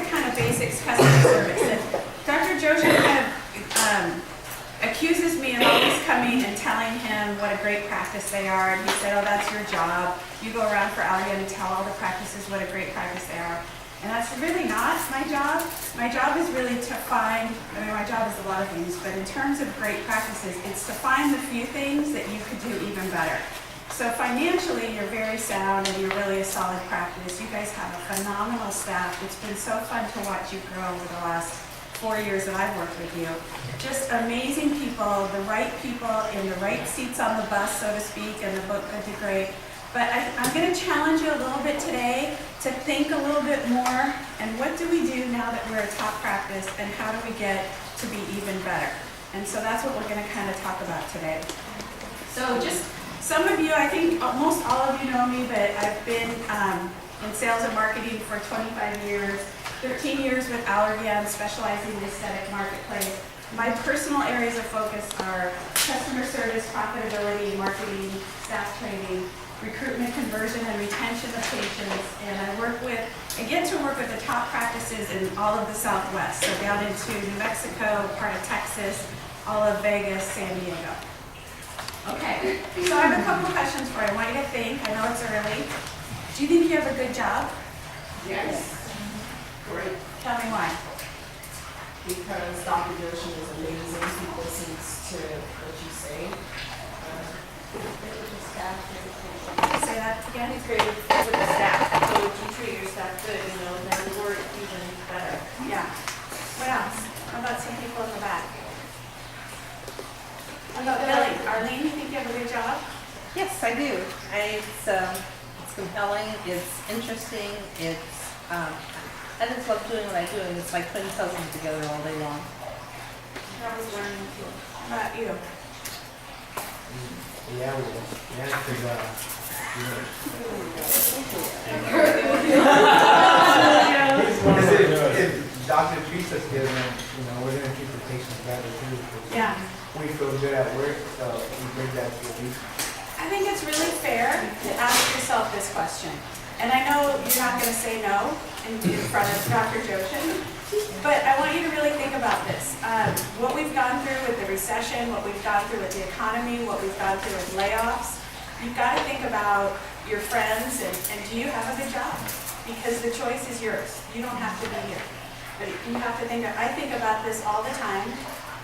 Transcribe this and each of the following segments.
to kind of basics customer service. And Dr. Joseph kind of accuses me of always coming and telling him what a great practice they are. And he said, oh, that's your job. You go around for Allergan and tell all the practices what a great practice they are. And that's really not my job. My job is really to find, my job is a lot of things, but in terms of great practices, it's to find the few things that you could do even better. So financially, you're very sound and you're really a solid practice. You guys have a phenomenal staff. It's been so fun to watch you grow over the last 4 years that I've worked with you. Just amazing people, the right people in the right seats on the bus, so to speak, and the book Good to Great. But I'm going to challenge you a little bit today to think a little bit more, and what do we do now that we're a top practice, and how do we get to be even better? And so that's what we're going to kind of talk about today. So just some of you, I think most all of you know me, but I've been in sales and marketing for 25 years, 13 years with Allergan, specializing in the aesthetic marketplace. My personal areas of focus are customer service, profitability, marketing, staff training, recruitment, conversion, and retention of patients. And I get to work with the top practices in all of the Southwest, so down into New Mexico, part of Texas, all of Vegas, San Diego. Okay, so I have a couple questions for you. I want you to think. I know it's early. Do you think you have a good job? Yes. Great. Tell me why. Because Dr. Joshi is amazing. He listens to what you say. Say that again. He's great with the staff. So if you treat your staff good, then we're even better. Yeah. What else? How about some people in the back? How about Billy? Arlene, you think you have a good job? Yes, I do. It's compelling, it's interesting, I just love doing what I do, and it's like putting puzzles together all day long. I was learning too. How about you? Yeah, well, yeah, because, if Dr. treats us good, then, we're going to keep the patients better too. Yeah. We feel good at work, so we bring that to the I think it's really fair to ask yourself this question. And I know you're not going to say no in front of Dr. Joshin, but I want you to really think about this. What we've gone through with the recession, what we've gone through with the economy, what we've gone through with layoffs, you've got to think about your friends and do you have a good job? Because the choice is yours. You don't have to be here. But you have to think, I think about this all the time.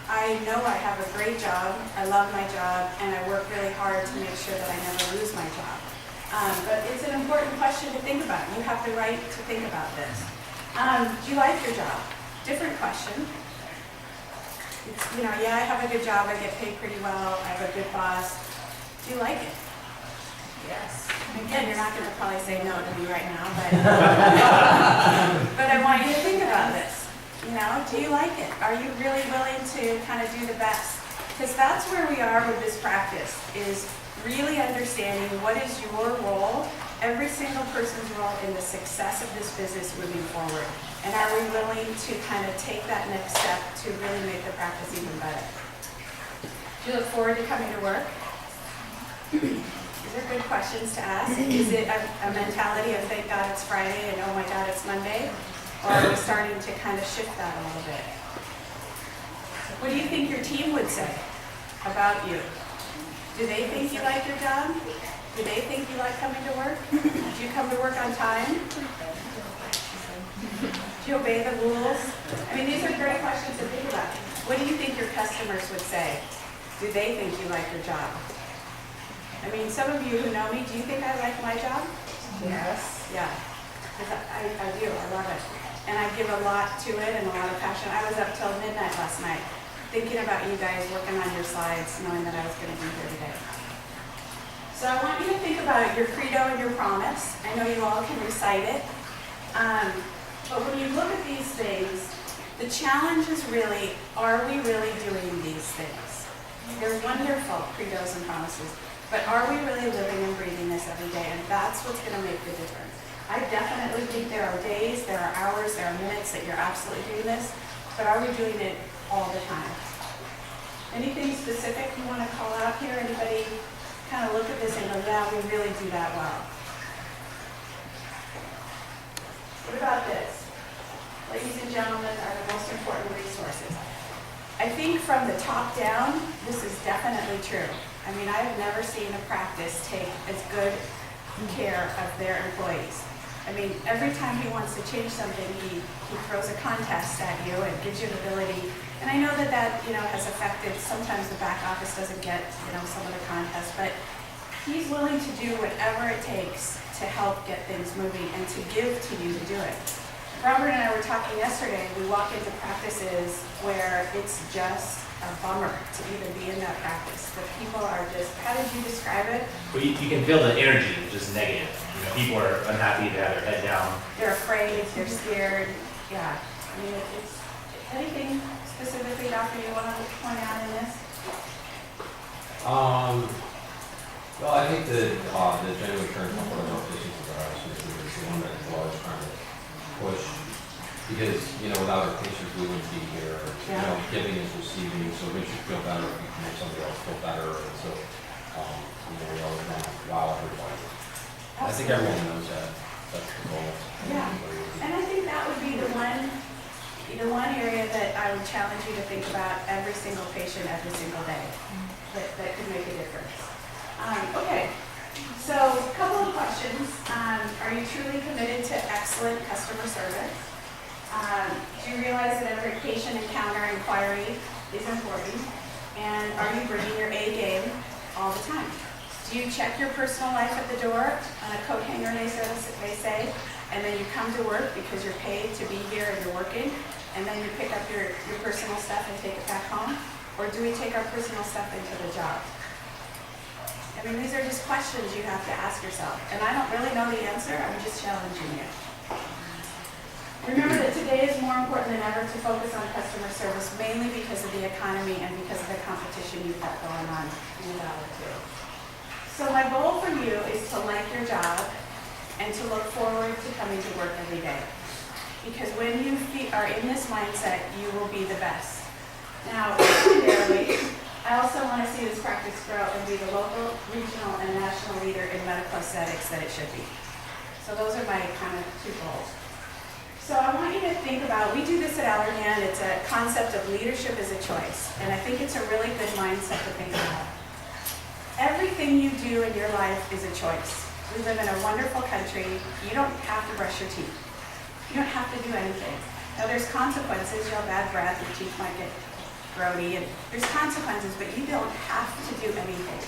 I know I have a great job, I love my job, and I work really hard to make sure that I never lose my job. But it's an important question to think about. You have the right to think about this. Do you like your job? Different question. It's, yeah, I have a good job, I get paid pretty well, I have a good boss. Do you like it? Yes. Again, you're not going to probably say no to me right now, but, but I want you to think about this. Do you like it? Are you really willing to kind of do the best? Because that's where we are with this practice, is really understanding what is your role, every single person's role in the success of this business moving forward. And are we willing to kind of take that next step to really make the practice even better? Do you look forward to coming to work? These are good questions to ask. Is it a mentality of thank God it's Friday and oh my God it's Monday? Or are we starting to kind of shift that a little bit? What do you think your team would say about you? Do they think you like your job? Do they think you like coming to work? Do you come to work on time? Do you obey the rules? I mean, these are great questions to think about. What do you think your customers would say? Do they think you like your job? I mean, some of you who know me, do you think I like my job? Yes. Yeah. I do. I love it. And I give a lot to it and a lot of passion. I was up till midnight last night thinking about you guys, working on your slides, knowing that I was going to be here today. So I want you to think about your credo and your promise. I know you all can recite it. But when you look at these things, the challenge is really, are we really doing these things? They're wonderful, credos and promises. But are we really living and breathing this every day? And that's what's going to make the difference. I definitely think there are days, there are hours, there are minutes that you're absolutely doing this, but are we doing it all the time? Anything specific you want to call out here? Anybody kind of look at this and go, yeah, we really do that well? What about this? gentlemen are the most important resources. I think from the top down, this is definitely true. I mean, I've never seen a practice take as good care of their employees. I mean, every time he wants to change something, he throws a contest at you and gives you the ability. And I know that has affected, sometimes the back office doesn't get, some of the contests, but he's willing to do whatever it takes to help get things moving and to give to you to do it. Robert and I were talking yesterday, we walk into practices where it's just a bummer to even be in that practice. The people are just, how did you describe it? Well, you can feel the energy, which is negative. People are unhappy, they have their head down. They're afraid, they're scared. Yeah, I mean, it's anything specifically, doctor, you want to point out in this? Well, I think that the genuine current comfort of our patients is our is the one that is always trying to push, because, without our patients, we wouldn't be here. Giving is receiving, so it makes you feel better if you can make somebody else feel better, and so, we always want to wow everybody. I think everyone knows that. That's the goal. Yeah, and I think that would be the one area that I would challenge you to think about every single patient, every single day, that could make a difference. Okay, so a couple of questions. Are you truly committed to excellent customer service? Do you realize that every patient encounter inquiry is important? And are you bringing your A game all the time? Do you check your personal life at the door on a coat hanger, they say, and then you come to work because you're paid to be here and you're working, and then you pick up your personal stuff and take it back home? Or do we take our personal stuff into the job? I mean, these are just questions you have to ask yourself. And I don't really know the answer, I'm just challenging you. Remember that today is more important than ever to focus on customer service, mainly because of the economy and because of the competition you've got going on in the dollar too. So my goal for you is to like your job and to look forward to coming to work every day. Because when you are in this mindset, you will be the best. Now, secondarily, I also want to see this practice grow and be the local, regional, and national leader in medical aesthetics that it should be. So those are my kind of two goals. So I want you to think about, we do this at Allergan, it's a concept of leadership as a choice. And I think it's a really good mindset to think about. Everything you do in your life is a choice. We live in a wonderful country. You don't have to brush your teeth. You don't have to do anything. Now there's consequences. You'll have bad breath, your teeth might get grody, and there's consequences, but you don't have to do anything.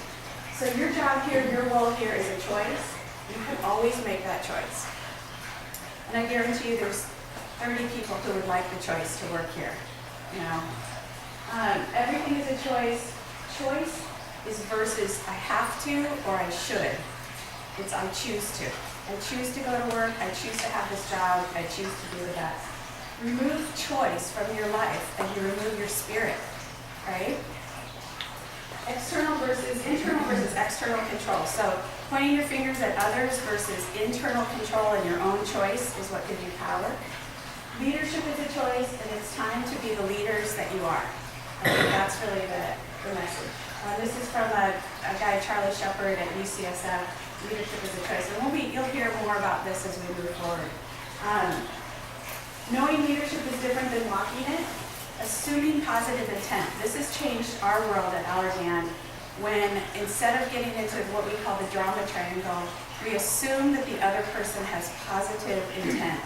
So your job here, your role here is a choice. You can always make that choice. And I guarantee you there's 30 people who would like the choice to work here. Everything is a choice. Choice is versus I have to or I should. It's I choose to. I choose to go to work. I choose to have this job. I choose to do the best. Remove choice from your life and you remove your spirit, right? Internal versus external control. So pointing your fingers at others versus internal control and your own choice is what gives you power. Leadership is a choice, and it's time to be the leaders that you are. I think that's really the message. This is from a guy, Charlie Shepard at UCSF. Leadership is a choice. And you'll hear more about this as we move forward. Knowing leadership is different than walking it. Assuming positive intent. This has changed our world at Allergan when instead of getting into what we call the drama triangle, we assume that the other person has positive intent.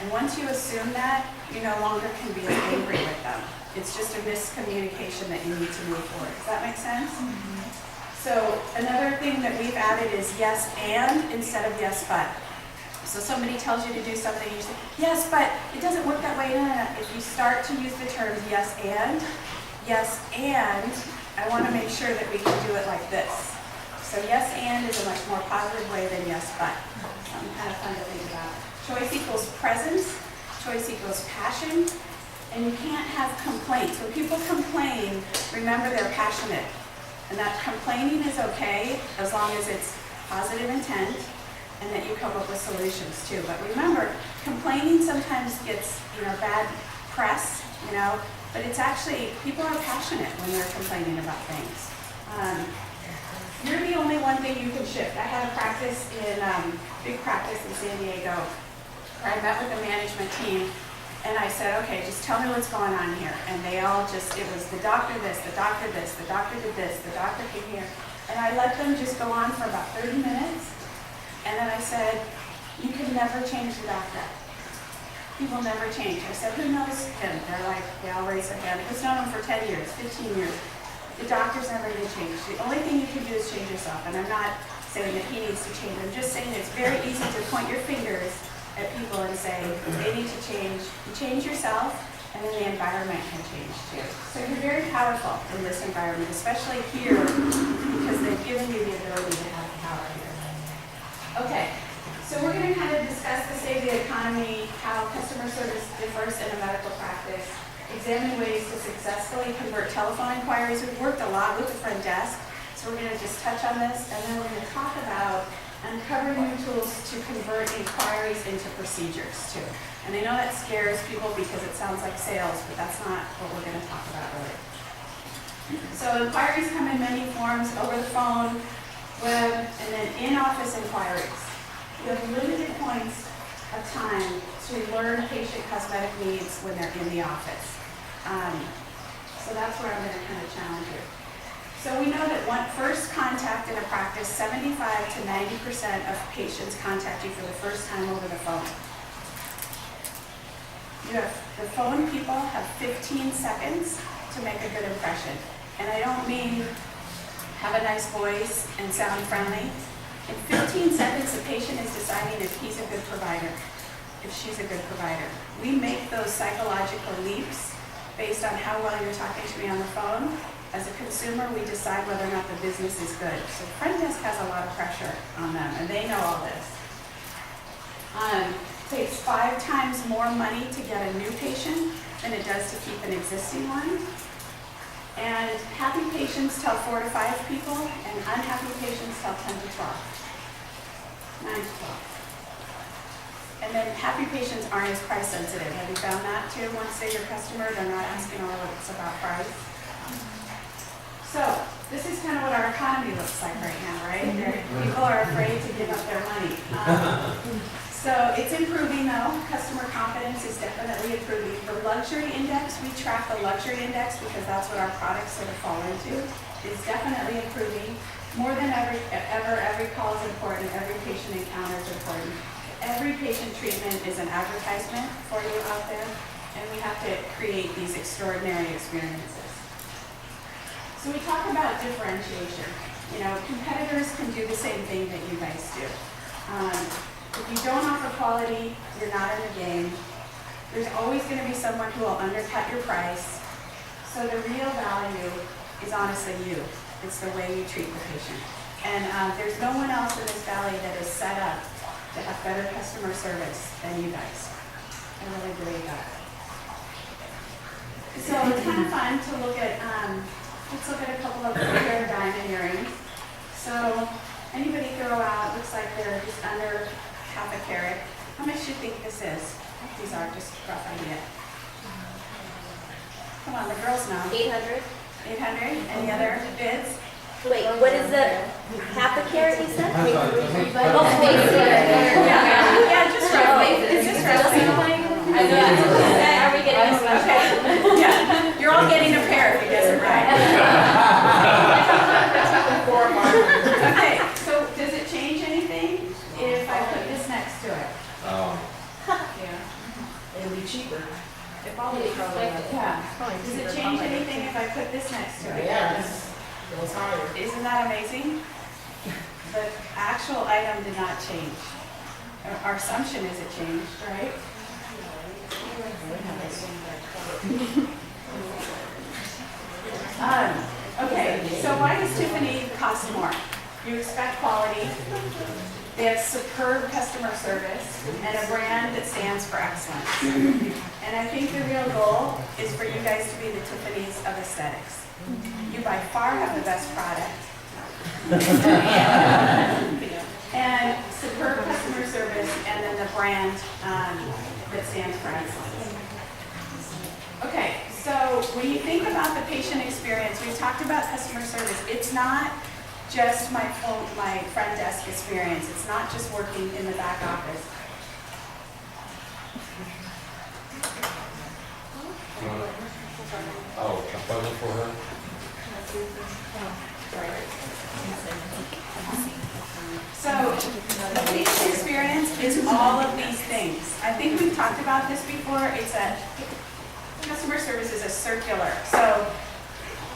And once you assume that, you no longer can be angry with them. It's just a miscommunication that you need to move forward. Does that make sense? Mm-hmm. So another thing that we've added is yes and instead of yes but. So somebody tells you to do something, you say, yes, but it doesn't work that way. No. If you start to use the terms yes, and, I want to make sure that we can do it like this. So yes, and is a much more positive way than yes, but. Something kind of fun to think about. Choice equals presence, choice equals passion, and you can't have complaints. When people complain, remember they're passionate. And that complaining is okay as long as it's positive intent and that you come up with solutions too. But remember, complaining sometimes gets, bad press, but it's actually, people are passionate when they're complaining about things. You're the only one thing you can shift. I had a practice big practice in San Diego, where I met with the management team, And I said, okay, just tell me what's going on here. And they all just, it was the doctor this, the doctor this, the doctor did this, the doctor came here. And I let them just go on for about 30 minutes. And then I said, you can never change the doctor. He will never change. I said, who knows him? They're like, they all raise their hand. Who's known him for 10 years, 15 years? The doctor's never going to change. The only thing you can do is change yourself. And I'm not saying that he needs to change. I'm just saying it's very easy to point your fingers at people and say, they need to change. You change yourself, and then the environment can change too. So you're very powerful in this environment, especially here, because they've given you the ability to have power here. Okay, so we're going to kind of discuss the state of the economy, how customer service differs in a medical practice, examine ways to successfully convert telephone inquiries. We've worked a lot with the front desk, so we're going to just touch on this, and then we're going to talk about uncovering new tools to convert inquiries into procedures too. And I know that scares people because it sounds like sales, but that's not what we're going to talk about really. So inquiries come in many forms: over the phone, web, and then in-office inquiries. You have limited points of time to learn patient cosmetic needs when they're in the office. So that's where I'm going to kind of challenge you. So we know that first contact in a practice, 75 to 90% of patients contact you for the first time over the phone. The phone people have 15 seconds to make a good impression. And I don't mean have a nice voice and sound friendly. In 15 seconds, the patient is deciding if he's a good provider, if she's a good provider. We make those psychological leaps based on how well you're talking to me on the phone. As a consumer, we decide whether or not the business is good. So the front desk has a lot of pressure on them, and they know all this. Takes 5 times more money to get a new patient than it does to keep an existing one. And happy patients tell 4 to 5 people, and unhappy patients tell 10 to 12. 9 to 12. And then happy patients aren't as price sensitive. Have you found that too? Once they're your customer, they're not asking all it's about price. So this is kind of what our economy looks like right now, right? People are afraid to give up their money. So it's improving though. Customer confidence is definitely improving. The luxury index, we track the luxury index because that's what our products sort of fall into. It's definitely improving. More than ever, every call is important. Every patient encounter is important. Every patient treatment is an advertisement for you out there, and we have to create these extraordinary experiences. So we talk about differentiation. You know, competitors can do the same thing that you guys do. If you don't offer quality, you're not in the game. There's always going to be someone who will undercut your price. So the real value is honestly you. It's the way you treat the patient. And there's no one else in this valley that is set up to have better customer service than you guys. I really believe that. So it's kind of fun to look at, let's look at a couple of pair of diamond earrings. So anybody throw out, looks like they're just under half a carat. How much do you think this is? These are just a rough idea. Come on, the girls know. 800. 800? Any other bids? Wait, what is the half a carrot you said? I'm sorry, Yeah, just roughly. It's just roughly. Are we getting a special? Yeah, you're all getting a pair if you guess it right. Okay, so does it change anything if I put this next to it? Yeah. It'll be cheaper. If all these probably, yeah. Does it change anything if I put this next to it? Yes. Goes higher. Isn't that amazing? The actual item did not change. Our assumption is it changed, right? Okay, so why does Tiffany cost more? You expect quality, they have superb customer service, and a brand that stands for excellence. And I think the real goal is for you guys to be the Tiffany's of aesthetics. You by far have the best product. And superb customer service, and then the brand that stands for excellence. Okay, so when you think about the patient experience, we talked about customer service. It's not just my front desk experience. It's not just working in the back office. Oh, appointment for her? So the patient experience is all of these things. I think we've talked about this before. It's a customer service is a circular. So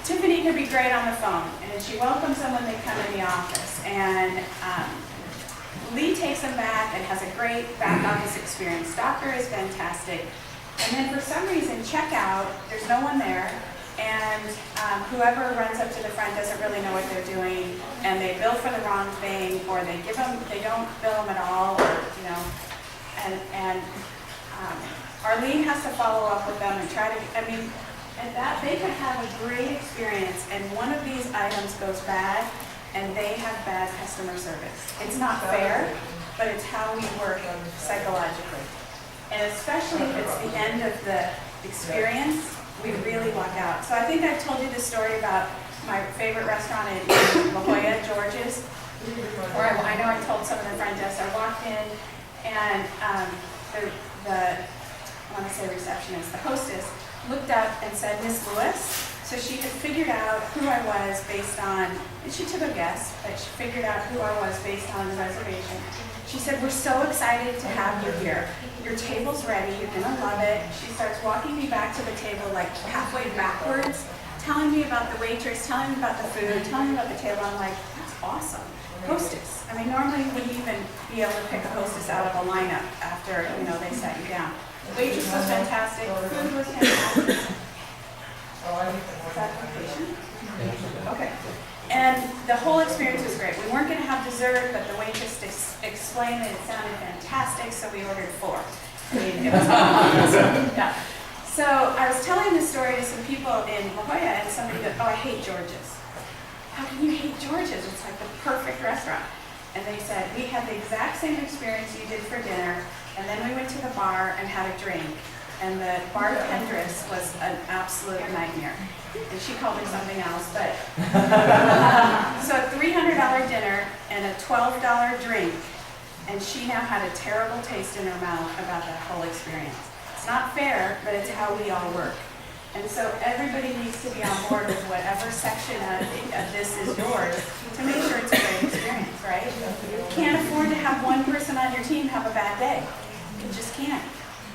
Tiffany can be great on the phone, and she welcomes them when they come in the office. And Lee takes them back and has a great back office experience. Doctor is fantastic. And then for some reason, checkout, there's no one there. And whoever runs up to the front doesn't really know what they're doing, and they bill for the wrong thing, or they don't bill them at all, or and Arlene has to follow up with them and try to. And that they could have a great experience, and one of these items goes bad, and they have bad customer service. It's not fair, but it's how we work psychologically, and especially if it's the end of the experience. We really luck out. So I think I've told you this story about my favorite restaurant in La Jolla, George's, where I know I told some of the front desk. I walked in, and I want to say receptionist, the hostess, looked up and said, "Miss Lewis." So she had figured out who I was based on, and she took a guess, but she figured out who I was based on the reservation. She said, "We're so excited to have you here. Your table's ready, you're gonna love it." She starts walking me back to the table like halfway backwards, telling me about the waitress, telling me about the food, telling me about the table. I'm like, that's awesome. Hostess. Normally you wouldn't even be able to pick a hostess out of a lineup after, they sat you down. Waitress was fantastic, food was fantastic. Is that the patient? Okay. And the whole experience was great. We weren't going to have dessert, but the waitress explained that it sounded fantastic, so we ordered 4. It was awesome. Yeah. So I was telling this story to some people in La Jolla, and somebody goes, "Oh, I hate George's." "How can you hate George's? It's like the perfect restaurant." And they said, "We had the exact same experience you did for dinner, and then we went to the bar and had a drink. And the bartendress was an absolute nightmare. And she called me something else, but so a $300 dinner and a $12 drink, and she now had a terrible taste in her mouth about that whole experience. It's not fair, but it's how we all work. And so everybody needs to be on board with whatever section of this is yours to make sure it's a great experience, right? You can't afford to have one person on your team have a bad day. You just can't.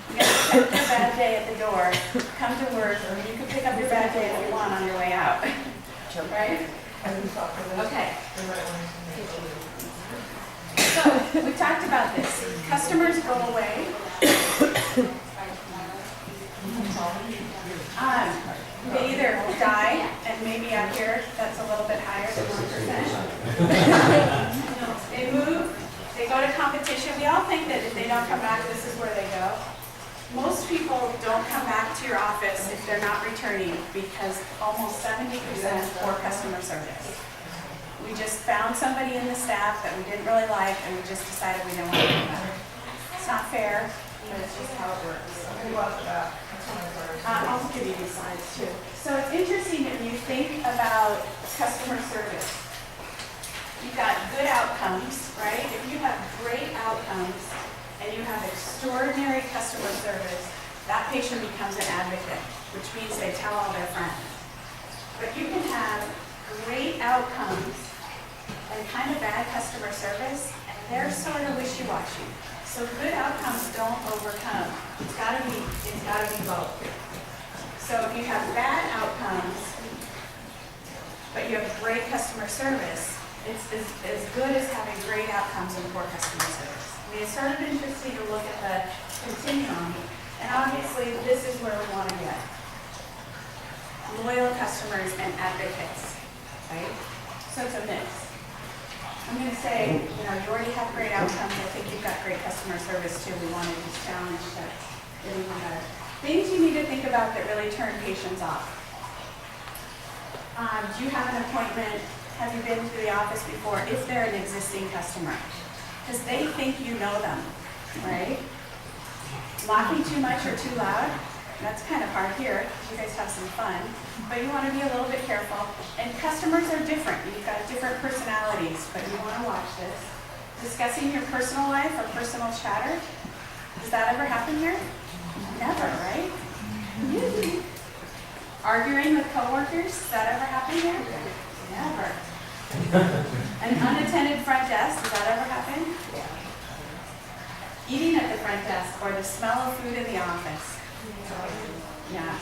You got to pick your bad day at the door, come to work, or you can pick up your bad day if you want on your way out. Right? Okay. So, we talked about this. Customers go away. They either die, and maybe up here, that's a little bit higher than 1%. They move, they go to competition. We all think that if they don't come back, this is where they go. Most people don't come back to your office if they're not returning because almost 70% poor customer service. We just found somebody in the staff that we didn't really like, and we just decided we didn't want to come back. It's not fair, but it's just how it works. I'll give you these slides too. So it's interesting when you think about customer service. You've got good outcomes, right? If you have great outcomes and you have extraordinary customer service, that patient becomes an advocate, which means they tell all their friends. But you can have great outcomes and kind of bad customer service, and they're sort of wishy-washy. So good outcomes don't overcome. It's gotta be both. So if you have bad outcomes, but you have great customer service, it's as good as having great outcomes and poor customer service. It's sort of interesting to look at the continuum, and obviously this is where we want to get. Loyal customers and advocates, right? So it's a mix. I'm going to say, you already have great outcomes. I think you've got great customer service too. We want to just challenge that even better. Things you need to think about that really turn patients off. Do you have an appointment? Have you been to the office before? If they're an existing customer. Because they think you know them, right? Laughing too much or too loud, that's kind of hard here. You guys have some fun, but you want to be a little bit careful. And customers are different. You've got different personalities, but you want to watch this. Discussing your personal life or personal chatter. Does that ever happen here? Never, right? Arguing with coworkers, does that ever happen here? Never. An unattended front desk, does that ever happen? Eating at the front desk or the smell of food in the office? Yeah.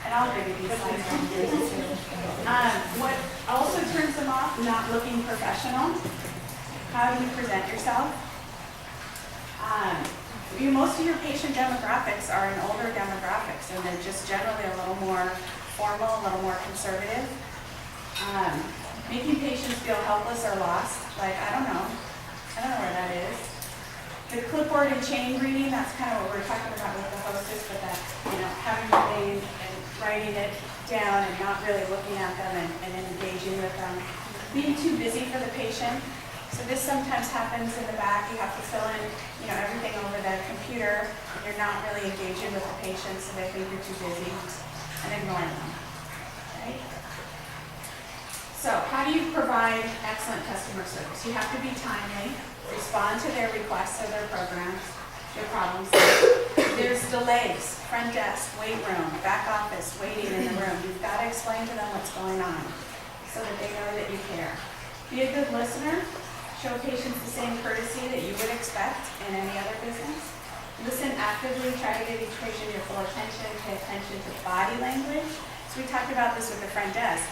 And I'll give you these slides. What also turns them off, not looking professional. How do you present yourself? Most of your patient demographics are in older demographics, and they're just generally a little more formal, a little more conservative. Making patients feel helpless or lost, like, I don't know where that is. The clipboard and chain reading, that's kind of what we're talking about with the hostess, but that, having your name and writing it down and not really looking at them and engaging with them. Being too busy for the patient. So this sometimes happens in the back. You have to fill in, everything over the computer. And you're not really engaging with the patient, so they think you're too busy and ignoring them, right? So how do you provide excellent customer service? You have to be timely, respond to their requests or their programs, their problems. There's delays, front desk, wait room, back office, waiting in the room. You've got to explain to them what's going on so that they know that you care. Be a good listener. Show patients the same courtesy that you would expect in any other business. Listen actively, try to give each patient your full attention, pay attention to body language. So we talked about this with the front desk.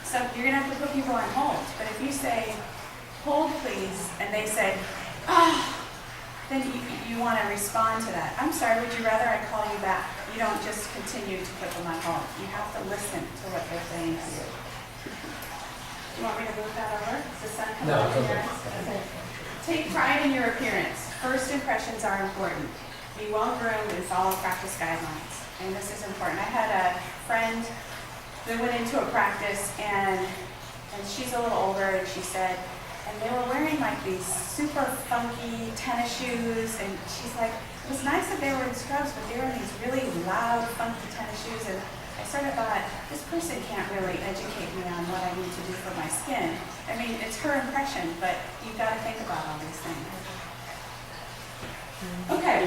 So you're gonna have to put people on hold, but if you say, hold please, and they say, then you wanna respond to that. I'm sorry, would you rather I call you back? You don't just continue to put them on hold. You have to listen to what they're saying to you. You want me to move that over? Does the sun come No, up it's here? okay. Okay. Take pride in your appearance. First impressions are important. Be well groomed and follow practice guidelines. And this is important. I had a friend that went into a practice and she's a little older and she said, and they were wearing like these super funky tennis shoes and she's like, it was nice that they were in scrubs, but they were in these really loud, funky tennis shoes and I sort of thought, this person can't really educate me on what I need to do for my skin. I mean, it's her impression, but you've got to think about all these things. Okay,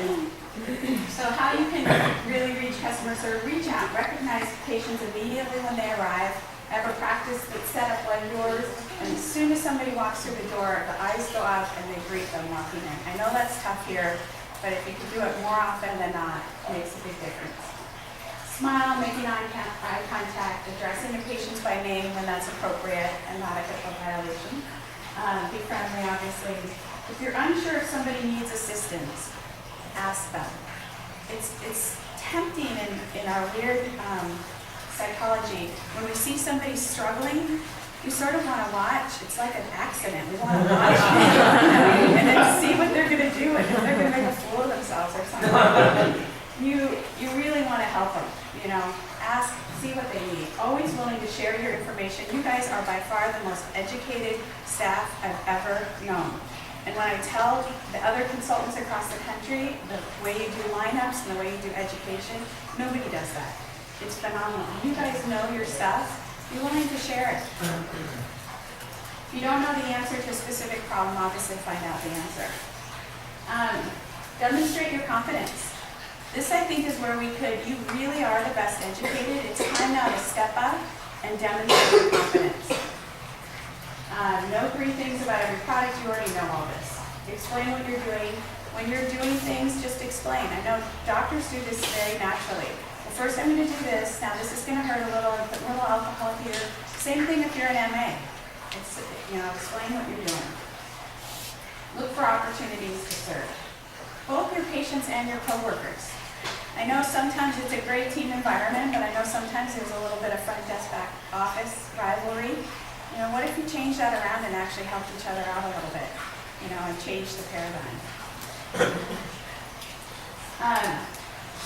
so how you can really reach customers or reach out, recognize patients immediately when they arrive, have a practice that's set up like yours, and as soon as somebody walks through the door, the eyes go up and they greet them walking in. I know that's tough here, but if you can do it more often than not, it makes a big difference. Smile, making eye contact, addressing your patients by name when that's appropriate and not a HIPAA violation. Be friendly, obviously. If you're unsure if somebody needs assistance, ask them. It's tempting in our weird psychology. When we see somebody struggling, we sort of want to watch. It's like an accident. We want to watch and then see what they're going to do and if they're going to make a fool of themselves or something. You really want to help them, ask, see what they need. Always willing to share your information. You guys are by far the most educated staff I've ever known. And when I tell the other consultants across the country the way you do lineups and the way you do education, nobody does that. It's phenomenal. You guys know your stuff. Be willing to share it. If you don't know the answer to a specific problem, obviously find out the answer. Demonstrate your confidence. This, I think, is where you really are the best educated. It's time now to step up and demonstrate your confidence. Know 3 things about every product. You already know all this. Explain what you're doing. When you're doing things, just explain. I know doctors do this very naturally. Well, first I'm going to do this. Now this is going to hurt a little. Put a little alcohol here. Same thing if you're an MA. It's, explain what you're doing. Look for opportunities to serve. Both your patients and your coworkers. I know sometimes it's a great team environment, but I know sometimes there's a little bit of front desk back office rivalry. What if you change that around and actually help each other out a little bit, and change the paradigm.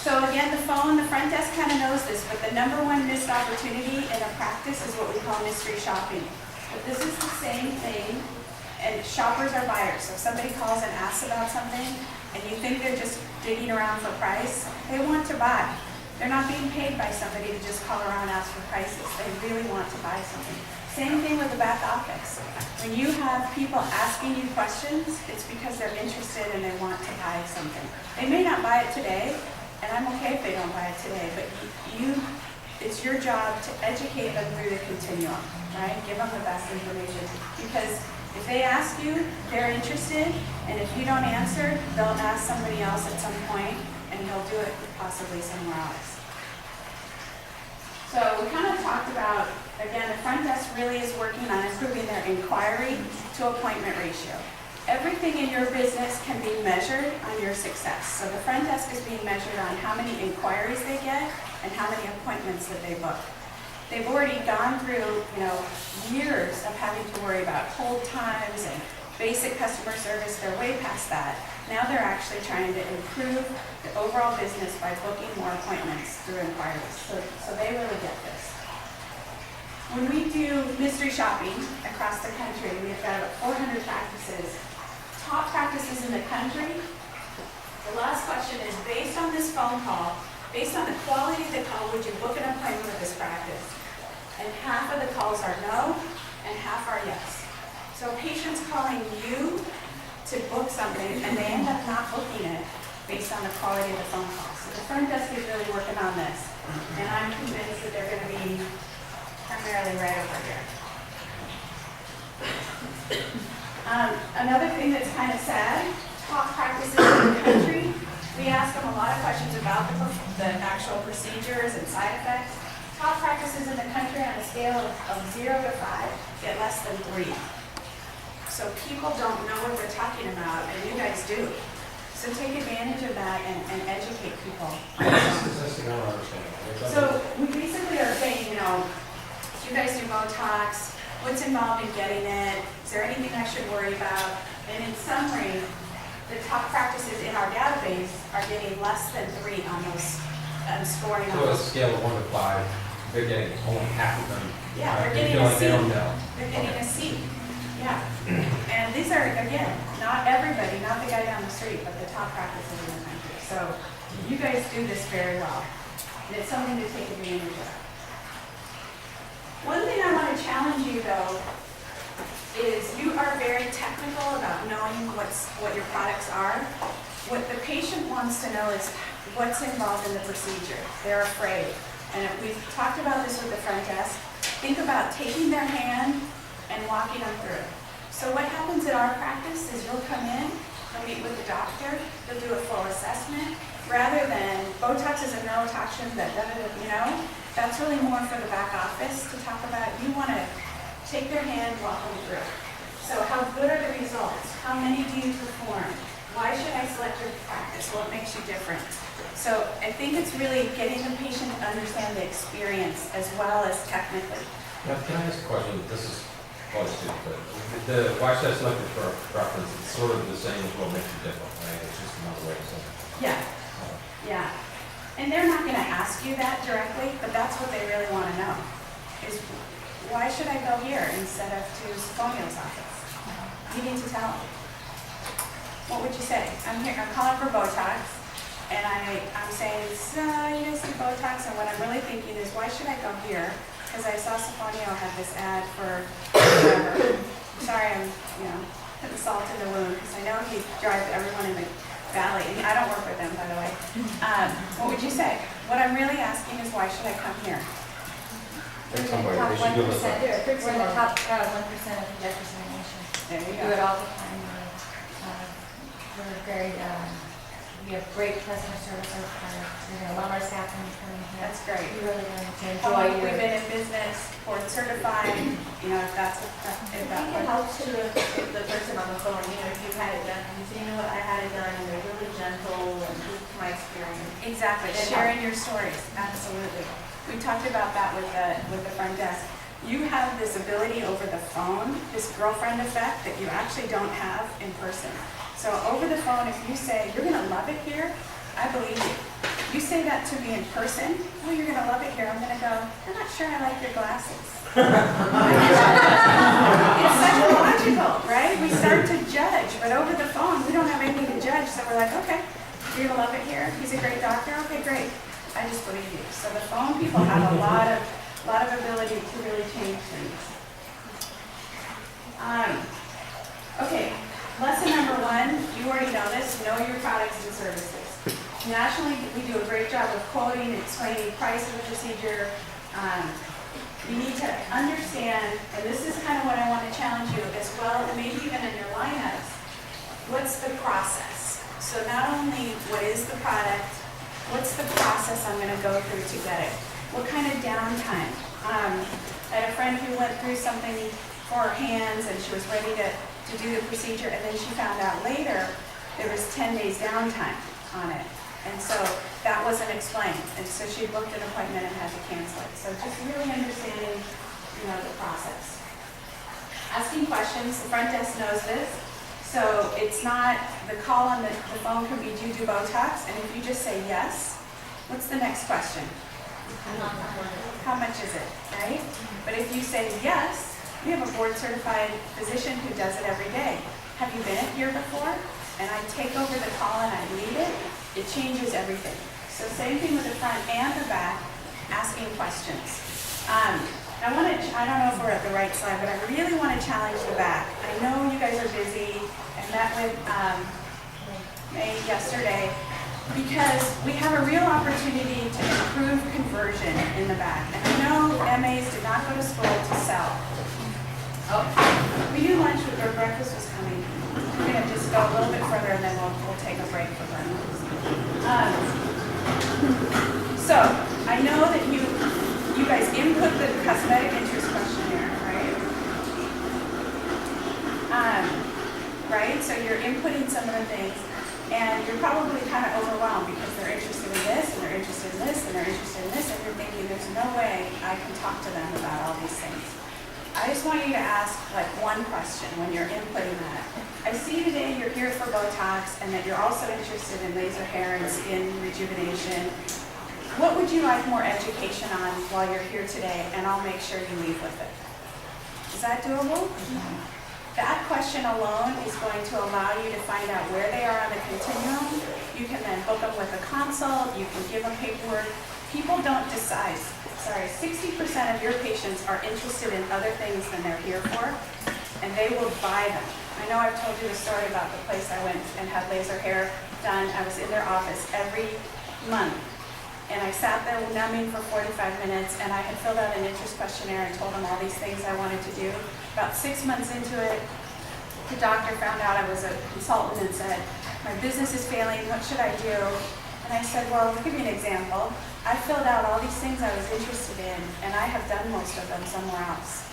So again, the front desk kind of knows this, but the number 1 missed opportunity in a practice is what we call mystery shopping. But this is the same thing, and shoppers are buyers. So if somebody calls and asks about something, and you think they're just digging around for price, they want to buy. They're not being paid by somebody to just call around and ask for prices. They really want to buy something. Same thing with the back office. When you have people asking you questions, it's because they're interested and they want to buy something. They may not buy it today, and I'm okay if they don't buy it today, but it's your job to educate them through the continuum, right? Give them the best information. Because if they ask you, they're interested, and if you don't answer, they'll ask somebody else at some point, and they'll do it possibly somewhere else. So we kind of talked about, again, the front desk really is working on improving their inquiry to appointment ratio. Everything in your business can be measured on your success. So the front desk is being measured on how many inquiries they get and how many appointments that they book. They've already gone through, years of having to worry about hold times and basic customer service. They're way past that. Now they're actually trying to improve the overall business by booking more appointments through inquiries. So they really get this. When we do mystery shopping across the country, we've got about 400 practices. Top practices in the country. The last question is, based on this phone call, based on the quality of the call, would you book an appointment with this practice? And half of the calls are no, and half are yes. So patients calling you to book something, and they end up not booking it based on the quality of the phone call. So the front desk is really working on this, and I'm convinced that they're going to be primarily right over here. Another thing that's kind of sad, top practices in the country, we ask them a lot of questions about the actual procedures and side effects. Top practices in the country on a scale of 0 to 5 get less than 3. So people don't know what they're talking about, and you guys do. So take advantage of that and educate people. That's the one I understand. So we basically are saying, you guys do Botox, what's involved in getting it? Is there anything I should worry about? And in summary, the top practices in our database are getting less than 3 on those, scoring on So a those. scale of 1 to 5, they're getting only half of them. Yeah, they're They getting feel a like they C. don't know. They're getting a C. Yeah. And these are, again, not everybody, not the guy down the street, but the top practices in the country. So you guys do this very well. And it's something to take advantage of. One thing I want to challenge you, though, is you are very technical about knowing what your products are. What the patient wants to know is what's involved in the procedure. They're afraid. And we've talked about this with the front desk. Think about taking their hand and walking them through. So what happens at our practice is you'll come in, you'll meet with the doctor, they'll do a full assessment, rather than Botox is a neurotoxin that, that's really more for the back office to talk about. You want to take their hand, walk them through. So how good are the results? How many do you perform? Why should I select your practice? What makes you different? So I think it's really getting the patient to understand the experience as well as technically. Now, can I ask a question? This is probably stupid, but why should I select it for preference? It's sort of the same as what makes you different, right? It's just another way to say it. Yeah, yeah. And they're not going to ask you that directly, but that's what they really want to know, is why should I go here instead of to Sophonia's office? You need to tell them. What would you say? I'm calling for Botox, and I'm saying, so you guys do Botox, and what I'm really thinking is, why should I go here? Because I saw Sophonio have this ad for whatever. I'm sorry, I'm, putting salt in the wound, because I know he drives everyone in the valley, and I don't work with them, by the way. What would you say? What I'm really asking is, why should I come here? We're in the top 1% of the Jefferson Nation. There you Do it go. all the time. We're very, we have great customer service. We love our staff when you come in here. That's great. You really learn to How long enjoy have we your. been in business, board certified, if that's, if I think that it helps to if the person on the phone, if you've had it done, you say, what, I had it done, and they're really gentle, and this is my experience. Exactly, sharing your stories, absolutely. We talked about that with the front desk. You have this ability over the phone, this girlfriend effect that you actually don't have in person. So over the phone, if you say, you're gonna love it here, I believe you. You say that to me in person, oh, you're gonna love it here, I'm gonna go, I'm not sure I like your glasses. It's psychological, right? We start to judge, but over the phone, we don't have anything to judge, so we're like, okay, you're gonna love it here, he's a great doctor, okay, great. I just believe you. So the phone people have a lot of ability to really change things. Okay, lesson number 1, you already know this, know your products and services. Nationally, we do a great job of quoting and explaining price of the procedure. You need to understand, and this is kind of what I want to challenge you as well, and maybe even in your lineups, what's the process? So not only what is the product, what's the process I'm going to go through to get it? What kind of downtime? I had a friend who went through something for her hands and she was ready to do the procedure, and then she found out later there was 10 days downtime on it. And so that wasn't explained. And so she booked an appointment and had to cancel it. So just really understanding, the process. Asking questions, the front desk knows this. So it's not, the call on the phone could be, do you do Botox? And if you just say yes, what's the next question? How much is it, right? But if you say yes, we have a board certified physician who does it every day. Have you been here before? And I take over the call and I lead it, it changes everything. So same thing with the front and the back, asking questions. I don't know if we're at the right slide, but I really want to challenge the back. I know you guys are busy. I met with May yesterday because we have a real opportunity to improve conversion in the back. And I know MAs did not go to school to sell. Oh, we knew lunch or breakfast was coming. We're going to just go a little bit further and then we'll take a break for breakfast. So I know that you guys input the cosmetic interest questionnaire, right? Right? So you're inputting some of the things and you're probably kind of overwhelmed because they're interested in this and they're interested in this and they're interested in this and you're thinking there's no way I can talk to them about all these things. I just want you to ask like one question when you're inputting that. I see today you're here for Botox and that you're also interested in laser hair and skin rejuvenation. What would you like more education on while you're here today? And I'll make sure you leave with it. Is that doable? That question alone is going to allow you to find out where they are on the continuum. You can then book them with a consult. You can give them paperwork. People don't decide. 60% of your patients are interested in other things than they're here for, and they will buy them. I know I've told you the story about the place I went and had laser hair done. I was in their office every month, and I sat there numbing for 45 minutes, and I had filled out an interest questionnaire and told them all these things I wanted to do. About 6 months into it, the doctor found out I was a consultant and said, my business is failing, what should I do? And I said, well, I'll give you an example. I filled out all these things I was interested in, and I have done most of them somewhere else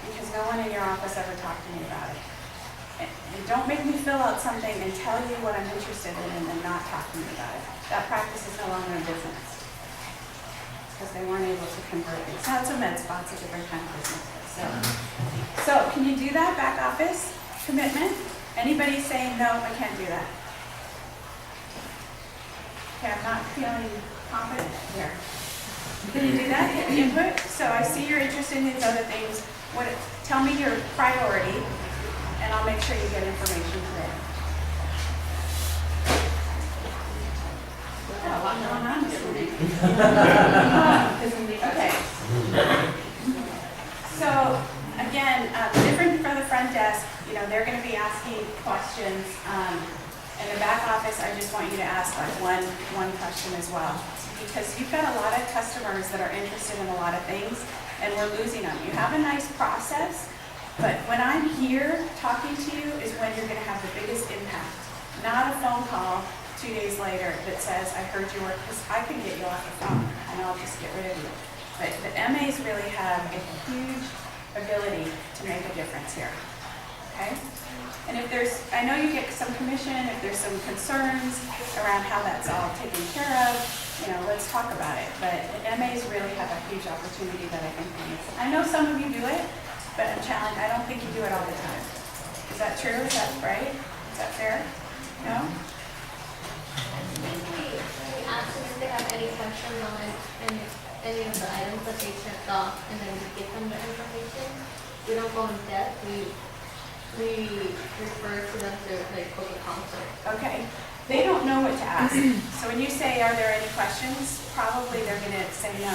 because no one in your office ever talked to me about it. And don't make me fill out something and tell you what I'm interested in and then not talk to me about it. That practice is no longer in business because they weren't able to convert it. It's not so med spa, it's a different kind of business. So can you do that, back office commitment? Anybody saying, no, I can't do that? Okay, I'm not feeling confident here. Can you do that? Hit the input. So I see you're interested in these other things. Tell me your priority, and I'll make sure you get information today. Got a lot going on this morning. Okay. So again, different for the front desk. They're going to be asking questions. In the back office, I just want you to ask like one question as well. Because you've got a lot of customers that are interested in a lot of things, and we're losing them. You have a nice process, but when I'm here talking to you is when you're going to have the biggest impact. Not a phone call 2 days later that says, I heard you work, because I can get you off the phone, and I'll just get rid of you. But the MAs really have a huge ability to make a difference here. Okay? And if I know you get some commission, if there's some concerns around how that's all taken care of, let's talk about it. But the MAs really have a huge opportunity that I think we need. I know some of you do it, but I'm challenged. I don't think you do it all the time. Is that true? Is that right? Is that fair? No? We ask them if they have any questions on any of the items that they checked off, and then we give them the information. We don't go in depth. We refer to them to book a consult. Okay. They don't know what to ask. So when you say, are there any questions? Probably they're going to say no,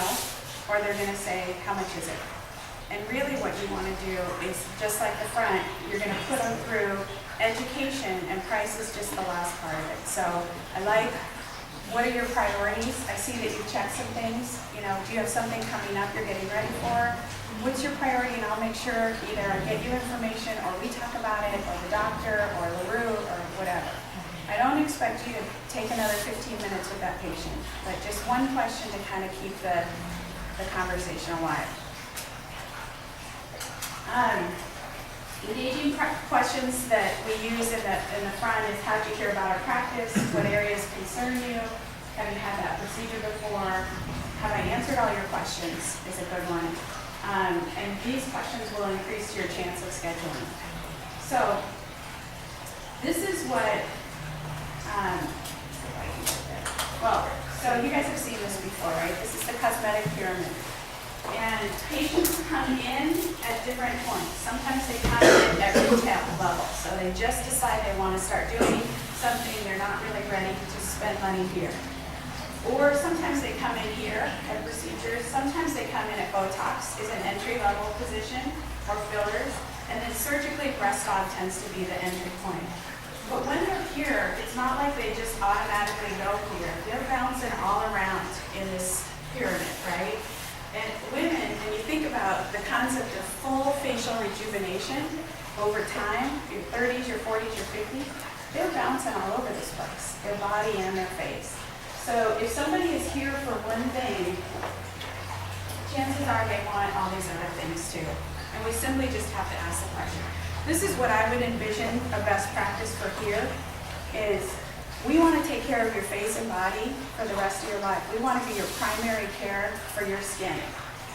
or they're going to say, how much is it? And really what you want to do is, just like the front, you're going to put them through education, and price is just the last part of it. So I like, what are your priorities? I see that you've checked some things. You know, do you have something coming up you're getting ready for? What's your priority? And I'll make sure either I get you information, or we talk about it, or the doctor, or LaRue, or whatever. I don't expect you to take another 15 minutes with that patient, but just one question to kind of keep the conversation alive. Engaging questions that we use in the front is, how did you hear about our practice? What areas concern you? Have you had that procedure before? Have I answered all your questions? Is a good one. And these questions will increase your chance of scheduling. So this is what, well, so you guys have seen this before, right? This is the cosmetic pyramid. And patients come in at different points. Sometimes they come in at retail level. So they just decide they want to start doing something. They're not really ready to spend money here. Or sometimes they come in here at procedures. Sometimes they come in at Botox, is an entry-level position, or fillers. And then surgically breast aug tends to be the entry point. But when they're here, it's not like they just automatically go here. They're bouncing all around in this pyramid, right? And women, when you think about the concept of full facial rejuvenation over time, your 30s, your 40s, your 50s, they're bouncing all over this place, their body and their face. So if somebody is here for one thing, chances are they want all these other things too. And we simply just have to ask the question. This is what I would envision a best practice for here is, we want to take care of your face and body for the rest of your life. We want to be your primary care for your skin.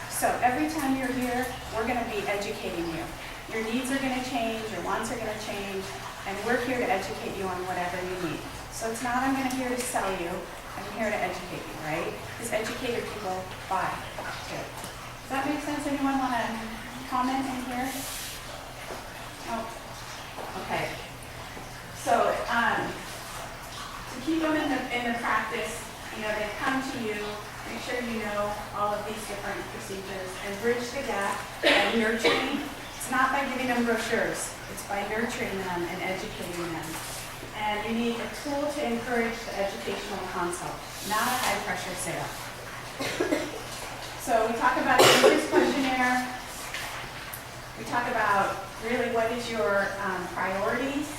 So every time you're here, we're going to be educating you. Your needs are going to change, your wants are going to change, and we're here to educate you on whatever you need. So it's not I'm here to sell you, I'm here to educate you, right? Because educated people buy too. Does that make sense? Anyone want to comment in here? Oh, okay. So, to keep them in the practice, you know, they come to you, make sure you know all of these different procedures, and bridge the gap by nurturing. It's not by giving them brochures, it's by nurturing them and educating them. And you need a tool to encourage the educational consult, not a high-pressure sale. So we talk about the interest questionnaire. We talk about really what is your priorities.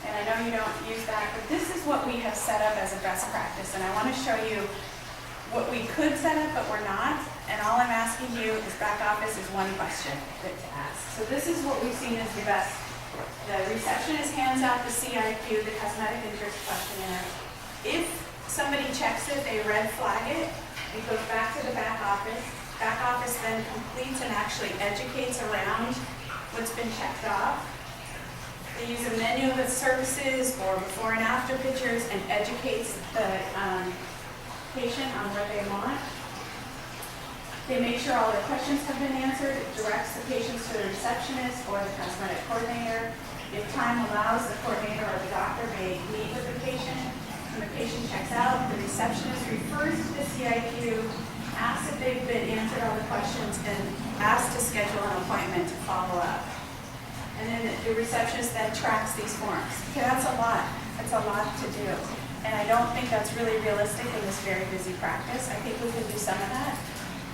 And I know you don't use that, but this is what we have set up as a best practice. And I want to show you what we could set up, but we're not. And all I'm asking you is back office is one question to ask. So this is what we've seen as the best. The receptionist hands out the CIQ, the cosmetic interest questionnaire. If somebody checks it, they red flag it. It goes back to the back office. Back office then completes and actually educates around what's been checked off. They use a menu of services or before and after pictures and educates the patient on what they want. They make sure all their questions have been answered. It directs the patients to the receptionist or the cosmetic coordinator. If time allows, the coordinator or the doctor may meet with the patient. When the patient checks out, the receptionist refers to the CIQ, asks if they've been answered all the questions, and asks to schedule an appointment to follow up. And then the receptionist then tracks these forms. Okay, that's a lot. That's a lot to do. And I don't think that's really realistic in this very busy practice. I think we can do some of that.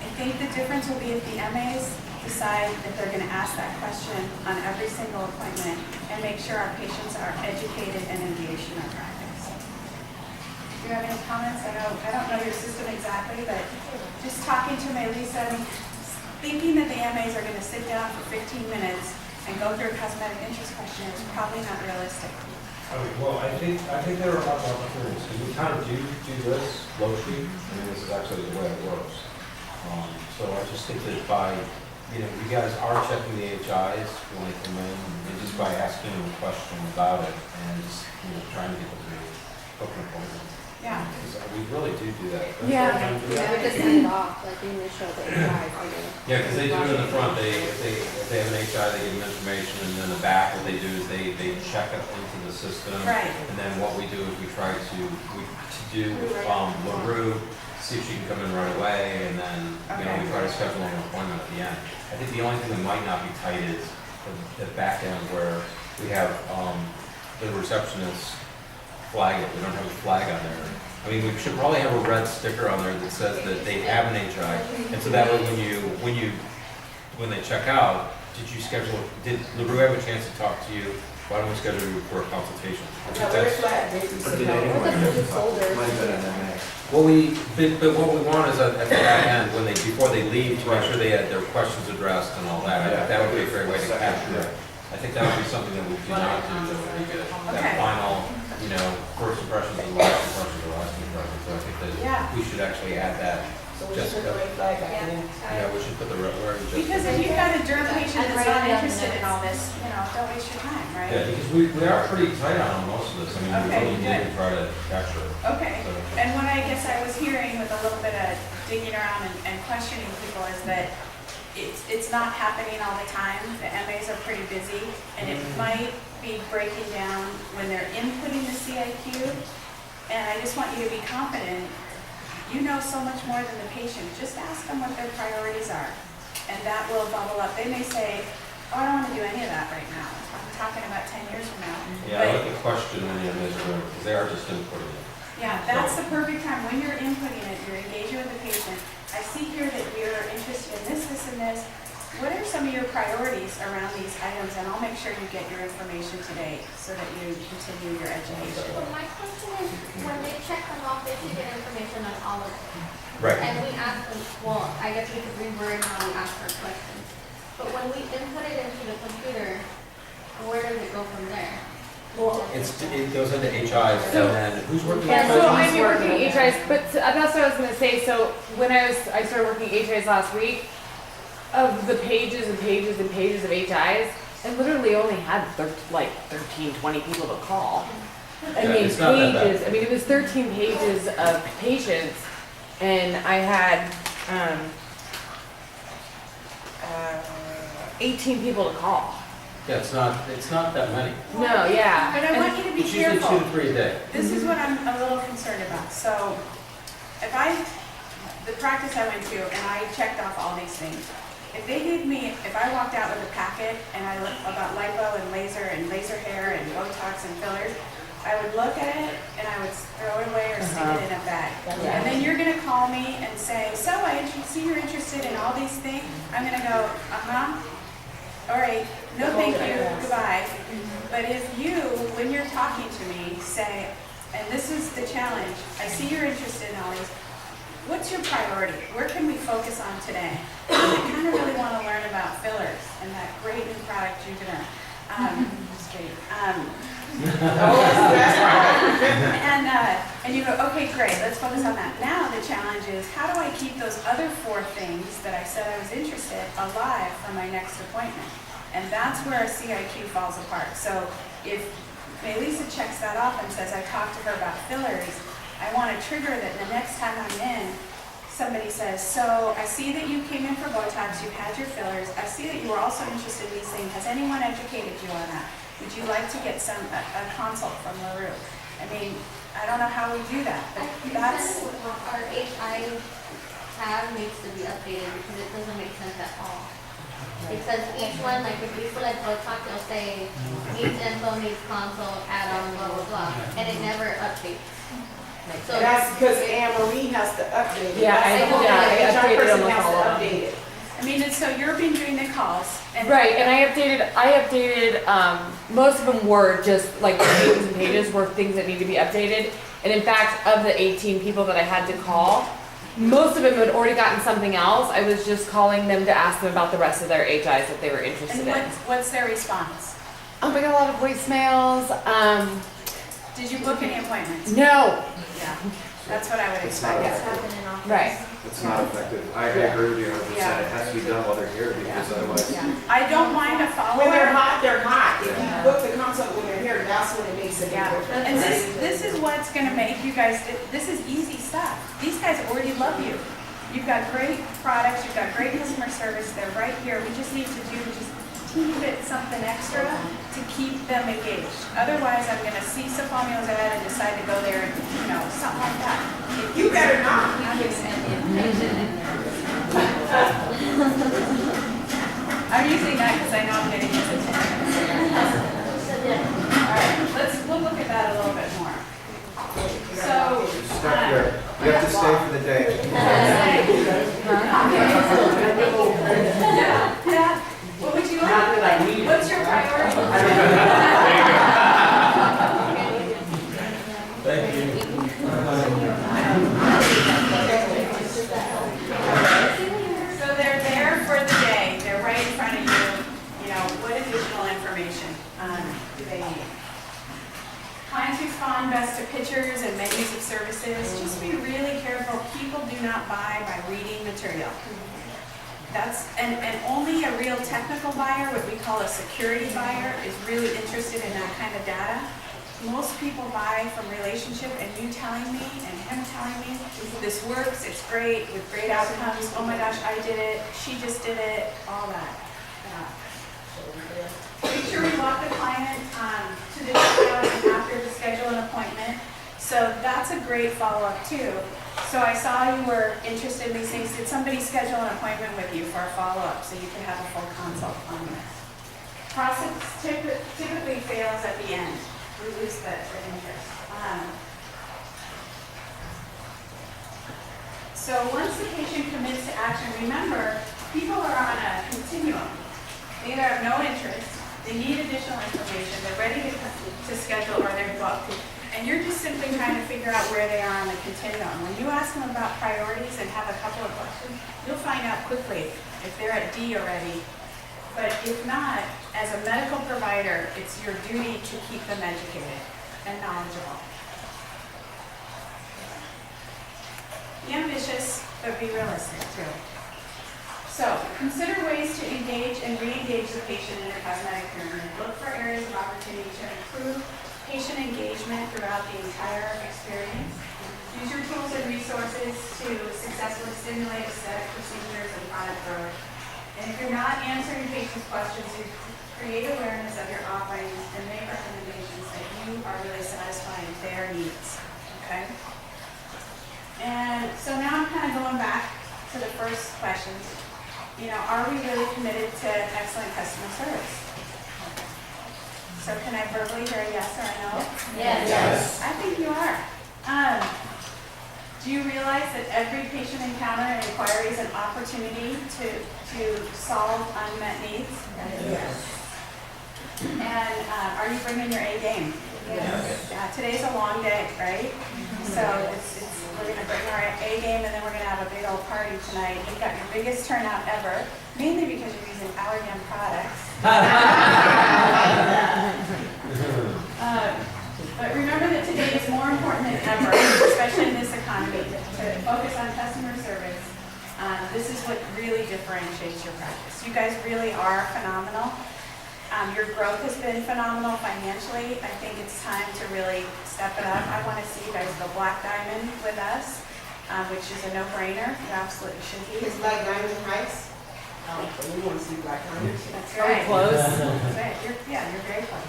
I think the difference will be if the MAs decide that they're going to ask that question on every single appointment and make sure our patients are educated and engaged in our practice. Do you have any comments? I don't know your system exactly, but just talking to Melissa, thinking that the MAs are going to sit down for 15 minutes and go through a cosmetic interest questionnaire is probably not realistic. Well, I think there are a lot of opportunities, because we kind of do this flow sheet. I mean, this is actually the way it works. So I just think that by, you guys are checking the HIs when they come in, and just by asking them a question about it and just, trying to get them to book an appointment. Yeah. Because we really do that. Yeah. We just send it off, like the initial, the drive, Yeah, because they do it in the front, if they have an HI, they give them information, and then the back, what they do is they check it into the system. Right. And then what we do is we try to do LaRue see if she can come in right away, and then, you know, we try to schedule an appointment at the end. I think the only thing that might not be tight is the back end where we have, the receptionist flag it, we don't have a flag on there. I mean, we should probably have a red sticker on there that says that they have an HI, and so that way when they check out, did LaRue have a chance to talk to you? Why don't we schedule you for a consultation? Now, red flag, basically. Well, but what we want is at the back end, before they leave, to make sure they had their questions addressed and all that. I think that would be a great way to capture it. I think that would be something that we do not do, that would be good. Okay. That final, you know, first impressions and last impressions or last impressions. So I think Yeah. that we should actually add that. So we should put the red flag back in. Yeah, we should put the red, where is it? Because if you've got a derm patient that's not interested in all this, don't waste your time, Yeah, right? because we are pretty tight on most of this. I mean, we Okay, really need good. to try to capture it. Okay, and what I guess I was hearing with a little bit of digging around and questioning people is that it's not happening all the time. The MAs are pretty busy, and it might be breaking down when they're inputting the CIQ. And I just want you to be confident. You know so much more than the patient. Just ask them what their priorities are, and that will bubble up. They may say, "Oh, I don't want to do any of that right now." I'm talking about 10 years from now. Yeah, I like the question when you're doing, because they are just inputting it. Yeah, that's the perfect time. When you're inputting it, you're engaging with the patient. I see here that you're interested in this, this, and this. What are some of your priorities around these items? And I'll make sure you get your information today so that you continue your education. But my question is, when they check them off, they should get information on all of them. Right. And we ask them, well, I guess we could reword how we ask our questions. But when we input it into the computer, where does it go from there? Well, It goes into HIs, and then who's working on Yeah, so it? I'm working HIs, but that's what I was gonna say, so when I started working HIs last week, of the pages and pages and pages of HIs, I literally only had 13, 20 people to call. I Yeah, mean, it's not that bad. pages, I mean, it was 13 pages of patients, and I had, 18 people to call. Yeah, it's not that many. No, yeah. But I want you to be It's usually careful. 2 to 3 a day. This is what I'm a little concerned about. So the practice I went to and I checked off all these things. If I walked out with a packet and I looked about lipo and laser hair and Botox and fillers, I would look at it and I would throw it away or stick it in a bag. And then you're gonna call me and say, so I see you're interested in all these things. I'm gonna go, all right, no thank you, goodbye. But if you, when you're talking to me, say, and this is the challenge, I see you're interested in all these, what's your priority? Where can we focus on today? I kind of really want to learn about fillers and that great new product you're gonna, just kidding. And you go, okay, great, let's focus on that. Now the challenge is, how do I keep those other 4 things that I said I was interested alive for my next appointment? And that's where a CIQ falls apart. So if Melissa checks that off and says, I talked to her about fillers, I want to trigger that the next time I'm in, somebody says, so I see that you came in for Botox, you had your fillers, I see that you were also interested in these things. Has anyone educated you on that? Would you like to get a consult from LaRue? I mean, I don't know how we do that, but that's... Our HI tab needs to be updated because it doesn't make sense at all. Because each one, like if you select Botox, it'll say needs info, needs consult, add-on, blah, blah, blah, and it never updates. So that's because Anne Marie has to update it. Yeah, That's the whole I thing. The HR updated person almost has all to of them. update it. I mean, and so you've been doing the calls. And Right, and I updated, most of them were just like pages and pages were things that need to be updated. And in fact, of the 18 people that I had to call, most of them had already gotten something else. I was just calling them to ask them about the rest of their HIs that they were interested And in. what's their response? I got a lot of voicemails. Did you book any appointments? No. Yeah, that's what I would expect. it's happening in office. Right. It's not effective. I agree with you 100%. Yeah. It has to be done while they're here because otherwise. I don't mind a When they're follower. hot, they're hot. If you book the consult when they're here, that's when it makes a Yeah, difference. and this is what's gonna make you guys, this is easy stuff. These guys already love you. You've got great products, you've got great customer service, they're right here. We just need to do just a teeny bit something extra to keep them engaged. Otherwise, I'm gonna see Sophomio's ad and decide to go there and, something like that. You better not. I'm I'm using that because I know I'm getting his attention. All right, we'll look at that a little bit more. So, Stuck here. You have to stay for the day. yeah. What would you like? What's your priority? Thank you. So they're there for the day. They're right in front of you. You know, what additional information do they need? Clients respond best to pictures and menus of services. Just be really careful. People do not buy by reading material. And only a real technical buyer, what we call a security buyer, is really interested in that kind of data. Most people buy from relationship and you telling me and him telling me, this works, it's great, with great outcomes, oh my gosh, I did it, she just did it, all that. Make sure we walk the client to the checkout and after to schedule an appointment. So that's a great follow-up too. So I saw you were interested in these things. Did somebody schedule an appointment with you for a follow-up so you could have a full consult on this? Process typically fails at the end. We lose the interest. So once the patient commits to action, remember, people are on a continuum. They either have no interest, they need additional information, they're ready to schedule, or they're booked. And you're just simply trying to figure out where they are on the continuum. When you ask them about priorities and have a couple of questions, you'll find out quickly if they're at D already. But if not, as a medical provider, it's your duty to keep them educated and knowledgeable. Be ambitious, but be realistic too. So, consider ways to engage and re-engage the patient in a cosmetic pyramid. Look for areas of opportunity to improve patient engagement throughout the entire experience. Use your tools and resources to successfully stimulate aesthetic procedures and product growth. And if you're not answering patients' questions, you create awareness of your offerings and make recommendations that you are really satisfying their needs. Okay? And so now I'm kind of going back to the first question. You know, are we really committed to excellent customer service? So can I verbally hear a yes or a no? Yes. I think you are. Do you realize that every patient encounter and inquiry is an opportunity to solve unmet needs? Yes. And are you bringing your A game? Yes. Today's a long day, right? So we're going to bring our A game and then we're going to have a big old party tonight. You've got your biggest turnout ever, mainly because you're using Allergan products. But remember that today is more important than ever, especially in this economy, to focus on customer service. This is what really differentiates your practice. You guys really are phenomenal. Your growth has been phenomenal financially. I think it's time to really step it up. I want to see you guys go Black Diamond with us, which is a no-brainer. You absolutely should be. Is Black Diamond the price? We want to see Black Diamond. That's right. Close. That's right. You're very close.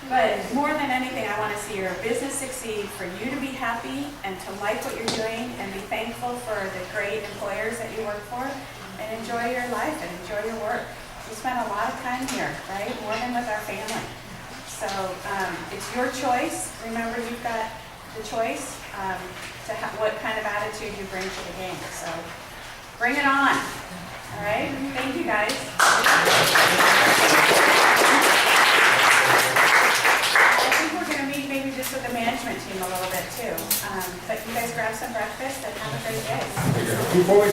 But more than anything, I want to see your business succeed, for you to be happy and to like what you're doing and be thankful for the great employers that you work for, and enjoy your life and enjoy your work. We spend a lot of time here, right? More than with our family. So it's your choice. Remember, you've got the choice to what kind of attitude you bring to the game. So bring it on. All right? Thank you, guys. I think we're going to meet maybe just with the management team a little bit too. But you guys grab some breakfast and have a great day. Before we